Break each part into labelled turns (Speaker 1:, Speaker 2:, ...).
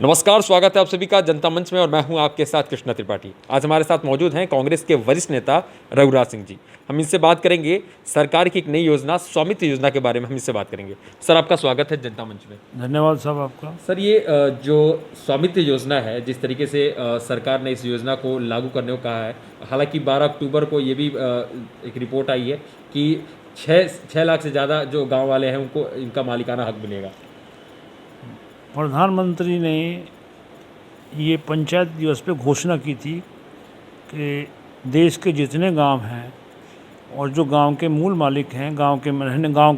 Speaker 1: नमस्कार, स्वागत है आप सभी का जनता मंच में और मैं हूं आपके साथ कृष्णा त्रिपाठी। आज हमारे साथ मौजूद हैं कांग्रेस के वरिष्ठ नेता रघुराज सिंह जी। हम इनसे बात करेंगे सरकार की एक नई योजना स्वामित्व योजना के बारे में हम इनसे बात करेंगे। सर, आपका स्वागत है जनता मंच में।
Speaker 2: धन्यवाद साहब आपका।
Speaker 1: सर, ये जो स्वामित्व योजना है, जिस तरीके से सरकार ने इस योजना को लागू करने को कहा है, हालांकि 12 अक्टूबर को ये भी एक रिपोर्ट आई है कि 6 लाख से ज़्यादा जो गाँव वाले हैं उनको इनका मालिकाना हक मिलेगा।
Speaker 2: प्रधानमंत्री ने ये पंचायत दिवस पे घोषणा की थी कि देश के जितने गांव हैं और जो गांव के मूल मालिक हैं, गांव के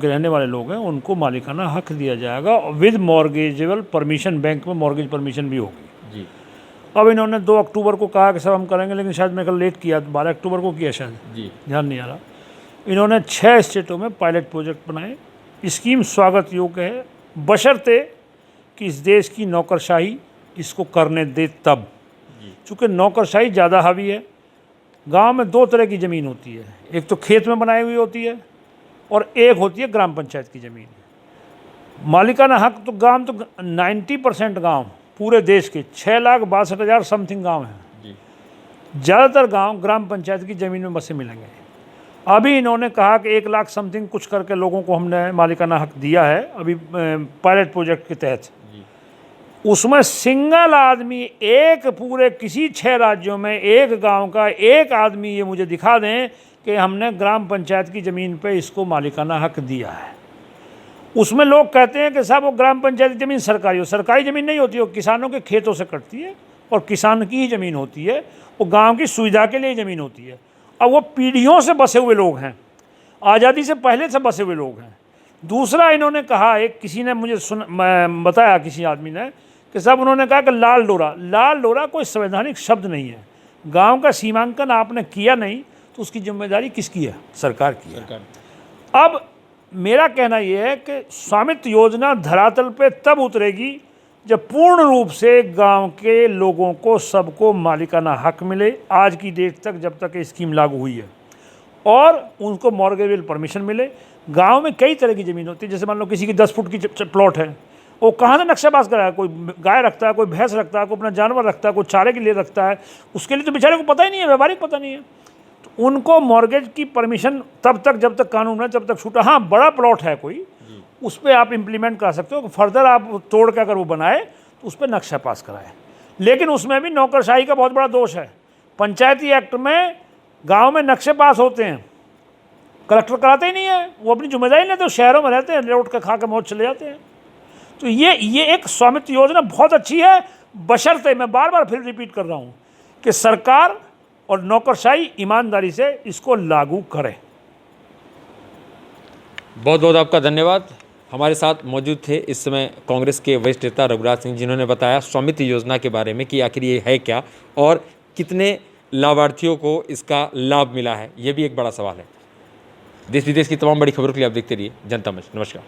Speaker 2: रहने वाले लोग हैं, उनको मालिकाना हक दिया जाएगा और विद मॉर्गेजेबल परमिशन, बैंक में मॉर्गेज परमिशन भी होगी
Speaker 1: जी।
Speaker 2: अब इन्होंने 2 अक्टूबर को कहा कि सब हम करेंगे, लेकिन शायद मैं कल लेट किया, 12 अक्टूबर को किया शायद,
Speaker 1: जी
Speaker 2: ध्यान नहीं आ रहा। इन्होंने 6 स्टेटों में पायलट प्रोजेक्ट बनाए। स्कीम स्वागत योग्य है, बशर्ते कि इस देश की नौकरशाही इसको करने दे तब। चूँकि नौकरशाही ज़्यादा हावी है। गांव में 2 तरह की ज़मीन होती है, एक तो खेत में बनाई हुई होती है और एक होती है ग्राम पंचायत की ज़मीन। मालिकाना हक तो गांव तो 90% गांव पूरे देश के 6,62,000 समथिंग गांव हैं, ज़्यादातर गांव ग्राम पंचायत की ज़मीन में बसे मिलेंगे। अभी इन्होंने कहा कि 1 लाख समथिंग कुछ करके लोगों को हमने मालिकाना हक दिया है अभी पायलट प्रोजेक्ट के तहत। उसमें सिंगल आदमी एक पूरे किसी 6 राज्यों में एक गांव का एक आदमी ये मुझे दिखा दें कि हमने ग्राम पंचायत की ज़मीन पे इसको मालिकाना हक दिया है। उसमें लोग कहते हैं कि साहब वो ग्राम पंचायत ज़मीन सरकारी ज़मीन नहीं होती, वो किसानों के खेतों से कटती है और किसान की ही ज़मीन होती है, वो गाँव की सुविधा के लिए ज़मीन होती है। अब वो पीढ़ियों से बसे हुए लोग हैं, आज़ादी से पहले से बसे हुए लोग हैं। दूसरा इन्होंने कहा, एक किसी ने मुझे बताया, किसी आदमी ने, कि साहब उन्होंने कहा कि लाल डोरा कोई संवैधानिक शब्द नहीं है। गांव का सीमांकन आपने किया नहीं तो उसकी जिम्मेदारी किसकी है? सरकार की है। अब मेरा कहना यह है कि स्वामित्व योजना धरातल पे तब उतरेगी जब पूर्ण रूप से गांव के लोगों को सबको मालिकाना हक मिले। आज की डेट तक, जब तक ये स्कीम लागू हुई है, और उनको मॉर्गेजेबल परमिशन मिले। गांव में कई तरह की ज़मीन होती है, जैसे मान लो किसी की 10 फुट की प्लॉट है, वो कहाँ से नक्शाबाज कराया? कोई गाय रखता है, कोई भैंस रखता है, कोई अपना जानवर रखता है, कोई चारे के लिए रखता है, उसके लिए तो बेचारे को पता ही नहीं है, व्यावहारिक पता नहीं है। तो उनको मॉर्गेज की परमिशन तब तक, जब तक कानून है, जब तक छूटा। हाँ, बड़ा प्लॉट है कोई, उस पर आप इम्प्लीमेंट करा सकते हो, फर्दर आप तोड़ के अगर वो बनाए तो उस पर नक्शा पास कराए। लेकिन उसमें भी नौकरशाही का बहुत बड़ा दोष है। पंचायती एक्ट में गाँव में नक्शे पास होते हैं, कलेक्टर कराते ही नहीं है, वो अपनी जिम्मेदारी लेते हैं, शहरों में रहते हैं, लौट कर खा के मौज चले जाते हैं। तो ये एक स्वामित्व योजना बहुत अच्छी है, बशर्ते, मैं बार बार फिर रिपीट कर रहा हूँ, कि सरकार और नौकरशाही ईमानदारी से इसको लागू करे।
Speaker 1: बहुत बहुत आपका धन्यवाद। हमारे साथ मौजूद थे इस समय कांग्रेस के वरिष्ठ नेता रघुराज सिंह, जिन्होंने बताया स्वामित्व योजना के बारे में कि आखिर ये है क्या और कितने लाभार्थियों को इसका लाभ मिला है। ये भी एक बड़ा सवाल है। देश विदेश की तमाम बड़ी खबरों के लिए आप देखते रहिए जनता मंच। नमस्कार।